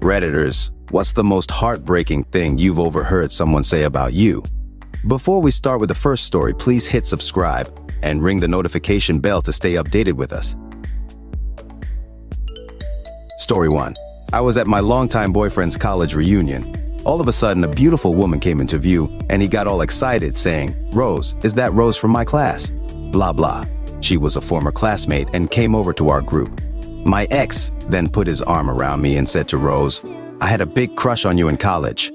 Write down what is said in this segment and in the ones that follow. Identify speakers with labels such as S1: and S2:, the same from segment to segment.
S1: Redditors, what's the most heartbreaking thing you've overheard someone say about you? Before we start with the first story, please hit subscribe and ring the notification bell to stay updated with us. Story 1. I was at my longtime boyfriend's college reunion. All of a sudden, a beautiful woman came into view, and he got all excited, saying, "Rose, is that Rose from my class?" Blah blah. She was a former classmate and came over to our group. My ex then put his arm around me and said to Rose, "I had a big crush on you in college.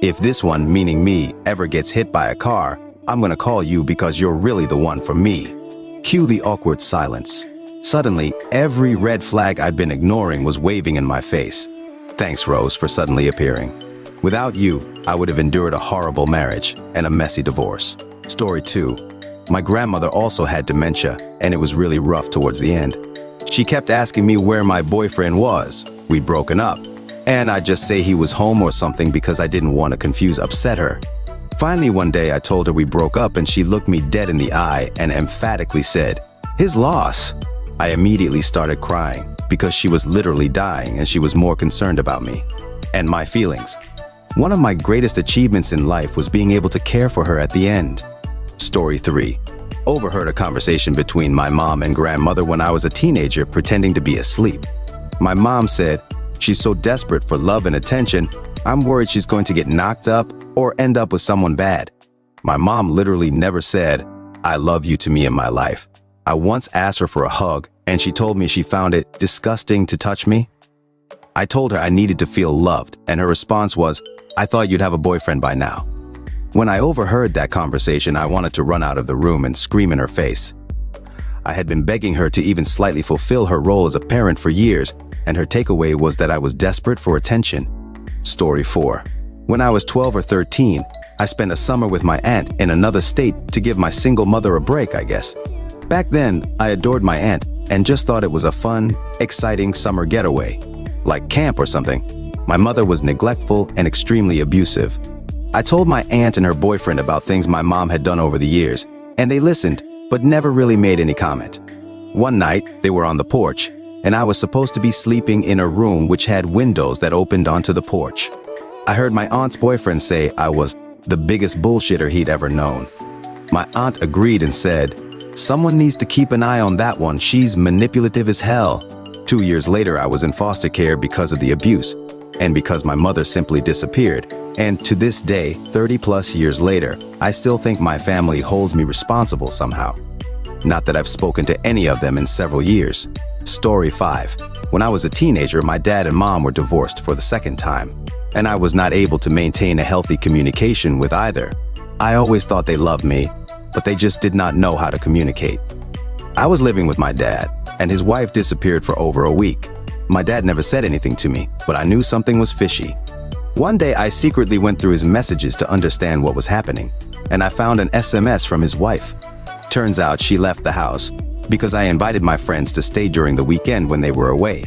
S1: If this one, meaning me, ever gets hit by a car, I'm gonna call you because you're really the one for me." Cue the awkward silence. Suddenly, every red flag I'd been ignoring was waving in my face. Thanks, Rose, for suddenly appearing. Without you, I would have endured a horrible marriage and a messy divorce. Story 2. My grandmother also had dementia, and it was really rough towards the end. She kept asking me where my boyfriend was. We'd broken up, and I'd just say he was home or something because I didn't want to upset her. Finally, one day I told her we broke up, and she looked me dead in the eye and emphatically said, "His loss." I immediately started crying because she was literally dying and she was more concerned about me and my feelings. One of my greatest achievements in life was being able to care for her at the end. Story 3. Overheard a conversation between my mom and grandmother when I was a teenager pretending to be asleep. My mom said, "She's so desperate for love and attention, I'm worried she's going to get knocked up or end up with someone bad." My mom literally never said, "I love you" to me in my life. I once asked her for a hug, and she told me she found it disgusting to touch me. I told her I needed to feel loved, and her response was, "I thought you'd have a boyfriend by now." When I overheard that conversation, I wanted to run out of the room and scream in her face. I had been begging her to even slightly fulfill her role as a parent for years, and her takeaway was that I was desperate for attention. Story 4. When I was 12 or 13, I spent a summer with my aunt in another state to give my single mother a break, I guess. Back then, I adored my aunt and just thought it was a fun, exciting summer getaway, like camp or something. My mother was neglectful and extremely abusive. I told my aunt and her boyfriend about things my mom had done over the years, and they listened, but never really made any comment. One night, they were on the porch, and I was supposed to be sleeping in a room which had windows that opened onto the porch. I heard my aunt's boyfriend say I was the biggest bullshitter he'd ever known. My aunt agreed and said, "Someone needs to keep an eye on that one, she's manipulative as hell." 2 years later, I was in foster care because of the abuse, and because my mother simply disappeared. And to this day, 30 plus years later, I still think my family holds me responsible somehow. Not that I've spoken to any of them in several years. Story 5. When I was a teenager, my dad and mom were divorced for the second time, and I was not able to maintain a healthy communication with either. I always thought they loved me, but they just did not know how to communicate. I was living with my dad, and his wife disappeared for over a week. My dad never said anything to me, but I knew something was fishy. One day I secretly went through his messages to understand what was happening, and I found an SMS from his wife. Turns out she left the house because I invited my friends to stay during the weekend when they were away.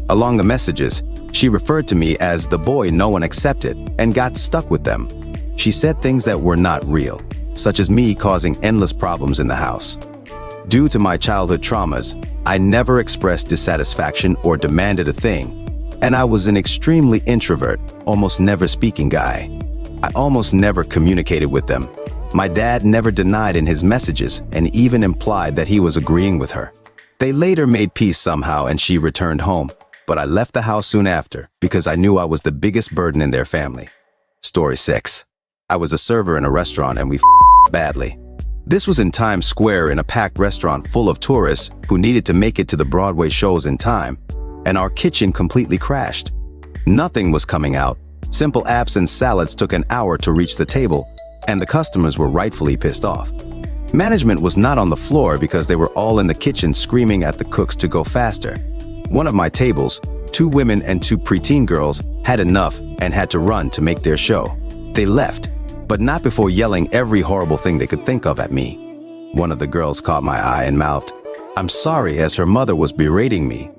S1: Along the messages, she referred to me as the boy no one accepted and got stuck with them. She said things that were not real, such as me causing endless problems in the house. Due to my childhood traumas, I never expressed dissatisfaction or demanded a thing, and I was an extremely introvert, almost never speaking guy. I almost never communicated with them. My dad never denied in his messages and even implied that he was agreeing with her. They later made peace somehow and she returned home, but I left the house soon after because I knew I was the biggest burden in their family. Story 6. I was a server in a restaurant and we badly. This was in Times Square in a packed restaurant full of tourists who needed to make it to the Broadway shows in time, and our kitchen completely crashed. Nothing was coming out. Simple apps and salads took an hour to reach the table, and the customers were rightfully pissed off. Management was not on the floor because they were all in the kitchen screaming at the cooks to go faster. One of my tables, 2 women and 2 preteen girls, had enough and had to run to make their show. They left, but not before yelling every horrible thing they could think of at me. One of the girls caught my eye and mouthed, "I'm sorry," as her mother was berating me.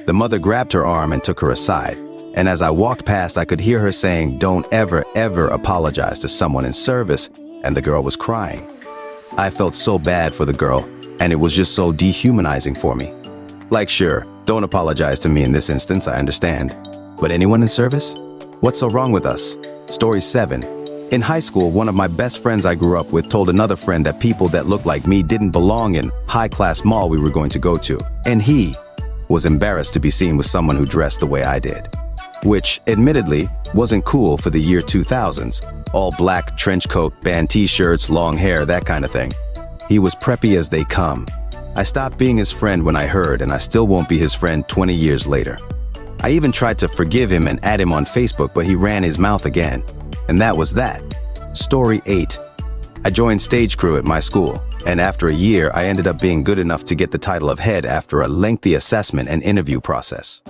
S1: The mother grabbed her arm and took her aside, and as I walked past, I could hear her saying, "Don't ever, ever apologize to someone in service," and the girl was crying. I felt so bad for the girl, and it was just so dehumanizing for me. Like, sure, don't apologize to me in this instance, I understand. But anyone in service? What's so wrong with us? Story 7. In high school, one of my best friends I grew up with told another friend that people that looked like me didn't belong in high-class mall we were going to go to. And he was embarrassed to be seen with someone who dressed the way I did. Which, admittedly, wasn't cool for the year 2000s. All black, trench coat, band t-shirts, long hair, that kind of thing. He was preppy as they come. I stopped being his friend when I heard, and I still won't be his friend 20 years later. I even tried to forgive him and add him on Facebook, but he ran his mouth again. And that was that. Story 8. I joined stage crew at my school, and after a year, I ended up being good enough to get the title of head after a lengthy assessment and interview process.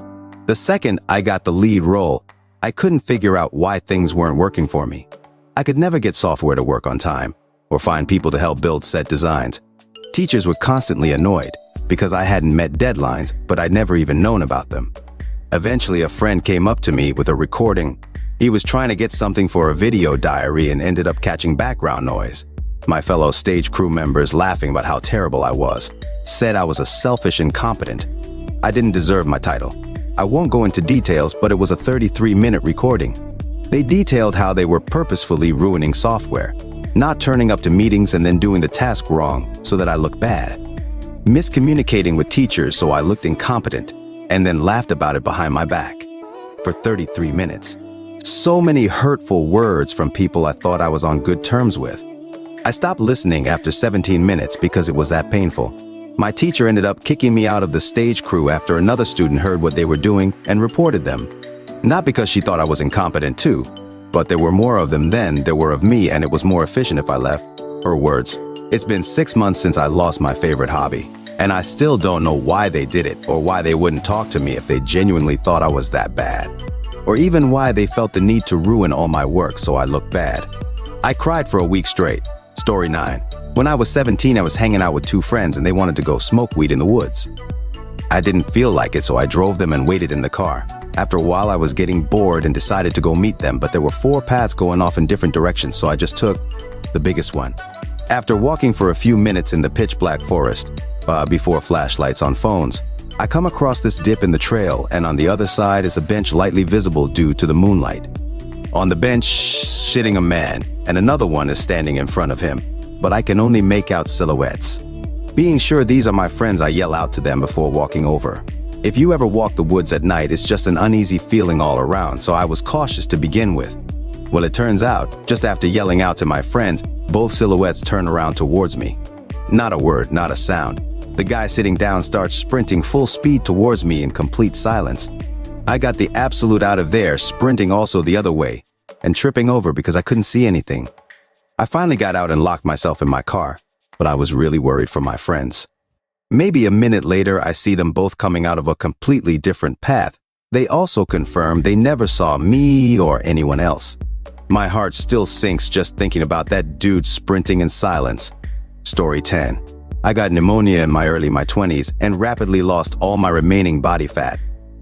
S1: The second I got the lead role, I couldn't figure out why things weren't working for me. I could never get software to work on time, or find people to help build set designs. Teachers were constantly annoyed because I hadn't met deadlines, but I'd never even known about them. Eventually, a friend came up to me with a recording. He was trying to get something for a video diary and ended up catching background noise. My fellow stage crew members, laughing about how terrible I was, said I was a selfish incompetent. I didn't deserve my title. I won't go into details, but it was a 33-minute recording. They detailed how they were purposefully ruining software, not turning up to meetings and then doing the task wrong so that I looked bad, miscommunicating with teachers so I looked incompetent, and then laughed about it behind my back. For 33 minutes. So many hurtful words from people I thought I was on good terms with. I stopped listening after 17 minutes because it was that painful. My teacher ended up kicking me out of the stage crew after another student heard what they were doing and reported them. Not because she thought I was incompetent too, but there were more of them than there were of me, and it was more efficient if I left. Her words. It's been 6 months since I lost my favorite hobby, and I still don't know why they did it or why they wouldn't talk to me if they genuinely thought I was that bad. Or even why they felt the need to ruin all my work so I looked bad. I cried for a week straight. Story 9. When I was 17, I was hanging out with 2 friends and they wanted to go smoke weed in the woods. I didn't feel like it, so I drove them and waited in the car. After a while, I was getting bored and decided to go meet them, but there were 4 paths going off in different directions, so I just took the biggest one. After walking for a few minutes in the pitch-black forest, before flashlights on phones, I come across this dip in the trail, and on the other side is a bench lightly visible due to the moonlight. On the bench, sitting a man, and another one is standing in front of him, but I can only make out silhouettes. Being sure these are my friends, I yell out to them before walking over. If you ever walk the woods at night, it's just an uneasy feeling all around, so I was cautious to begin with. Well, it turns out, just after yelling out to my friends, both silhouettes turn around towards me. Not a word, not a sound. The guy sitting down starts sprinting full speed towards me in complete silence. I got the absolute out of there, sprinting also the other way, and tripping over because I couldn't see anything. I finally got out and locked myself in my car, but I was really worried for my friends. Maybe a minute later, I see them both coming out of a completely different path. They also confirm they never saw me or anyone else. My heart still sinks just thinking about that dude sprinting in silence. Story 10. I got pneumonia in my early 20s and rapidly lost all my remaining body fat.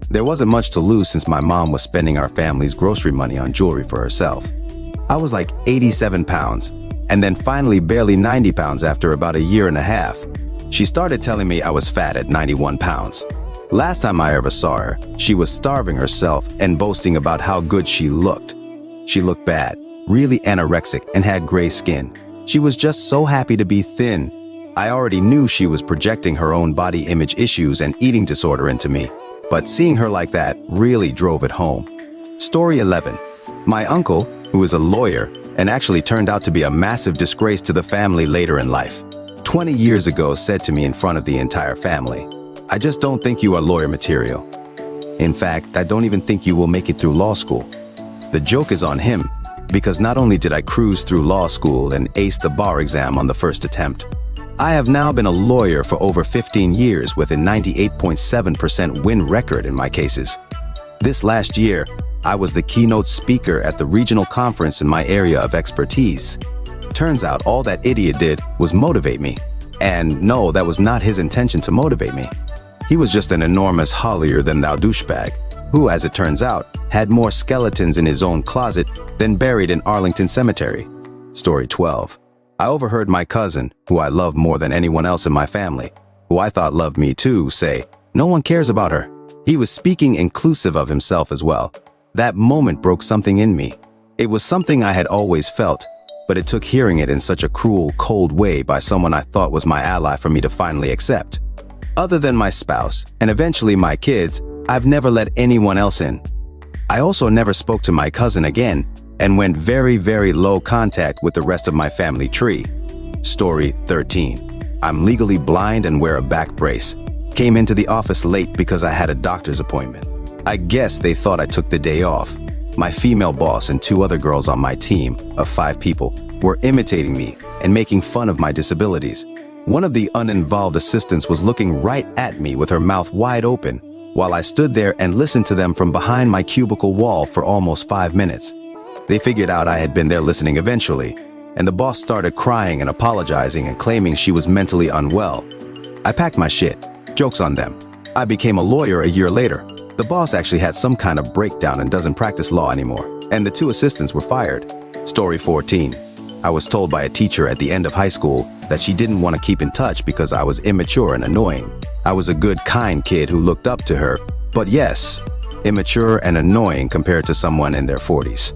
S1: There wasn't much to lose since my mom was spending our family's grocery money on jewelry for herself. I was like 87 pounds, and then finally barely 90 pounds after about a year and a half. She started telling me I was fat at 91 pounds. Last time I ever saw her, she was starving herself and boasting about how good she looked. She looked bad, really anorexic, and had gray skin. She was just so happy to be thin. I already knew she was projecting her own body image issues and eating disorder into me, but seeing her like that really drove it home. Story 11. My uncle, who is a lawyer and actually turned out to be a massive disgrace to the family later in life, 20 years ago said to me in front of the entire family, "I just don't think you are lawyer material. In fact, I don't even think you will make it through law school." The joke is on him, because not only did I cruise through law school and ace the bar exam on the first attempt, I have now been a lawyer for over 15 years with a 98.7% win record in my cases. This last year, I was the keynote speaker at the regional conference in my area of expertise. Turns out all that idiot did was motivate me. And no, that was not his intention to motivate me. He was just an enormous holier-than-thou douchebag, who, as it turns out, had more skeletons in his own closet than buried in Arlington Cemetery. Story 12. I overheard my cousin, who I love more than anyone else in my family, who I thought loved me too, say, "No one cares about her." He was speaking inclusive of himself as well. That moment broke something in me. It was something I had always felt, but it took hearing it in such a cruel, cold way by someone I thought was my ally for me to finally accept. Other than my spouse, and eventually my kids, I've never let anyone else in. I also never spoke to my cousin again, and went very, very low contact with the rest of my family tree. Story 13. I'm legally blind and wear a back brace. Came into the office late because I had a doctor's appointment. I guess they thought I took the day off. My female boss and 2 other girls on my team of 5 people were imitating me and making fun of my disabilities. One of the uninvolved assistants was looking right at me with her mouth wide open while I stood there and listened to them from behind my cubicle wall for almost 5 minutes. They figured out I had been there listening eventually, and the boss started crying and apologizing and claiming she was mentally unwell. I packed my shit. Joke's on them. I became a lawyer a year later. The boss actually had some kind of breakdown and doesn't practice law anymore, and the 2 assistants were fired. Story 14. I was told by a teacher at the end of high school that she didn't want to keep in touch because I was immature and annoying. I was a good, kind kid who looked up to her, but yes, immature and annoying compared to someone in their 40s.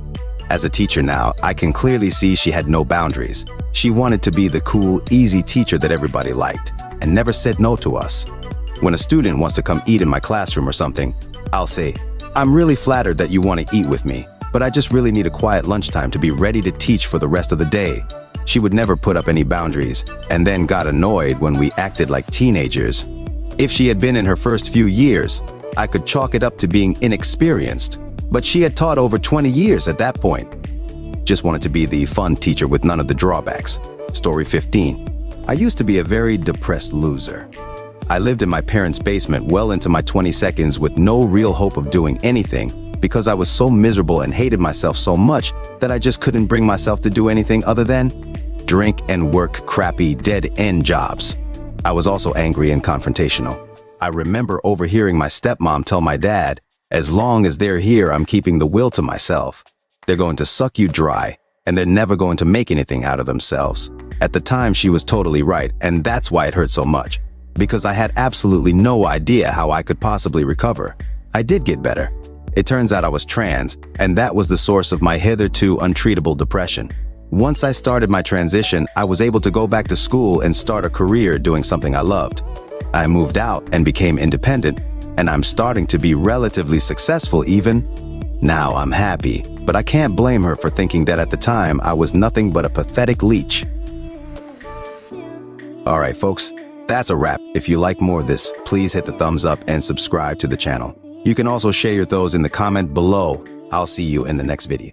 S1: As a teacher now, I can clearly see she had no boundaries. She wanted to be the cool, easy teacher that everybody liked, and never said no to us. When a student wants to come eat in my classroom or something, I'll say, "I'm really flattered that you want to eat with me, but I just really need a quiet lunchtime to be ready to teach for the rest of the day." She would never put up any boundaries, and then got annoyed when we acted like teenagers. If she had been in her first few years, I could chalk it up to being inexperienced, but she had taught over 20 years at that point. Just wanted to be the fun teacher with none of the drawbacks. Story 15. I used to be a very depressed loser. I lived in my parents' basement well into my 22nd with no real hope of doing anything because I was so miserable and hated myself so much that I just couldn't bring myself to do anything other than drink and work crappy dead-end jobs. I was also angry and confrontational. I remember overhearing my stepmom tell my dad, "As long as they're here, I'm keeping the will to myself. They're going to suck you dry, and they're never going to make anything out of themselves." At the time, she was totally right, and that's why it hurt so much. Because I had absolutely no idea how I could possibly recover. I did get better. It turns out I was trans, and that was the source of my hitherto untreatable depression. Once I started my transition, I was able to go back to school and start a career doing something I loved. I moved out and became independent, and I'm starting to be relatively successful even. Now I'm happy, but I can't blame her for thinking that at the time I was nothing but a pathetic leech. Alright folks, that's a wrap. If you like more of this, please hit the thumbs up and subscribe to the channel. You can also share your thoughts in the comment below. I'll see you in the next video.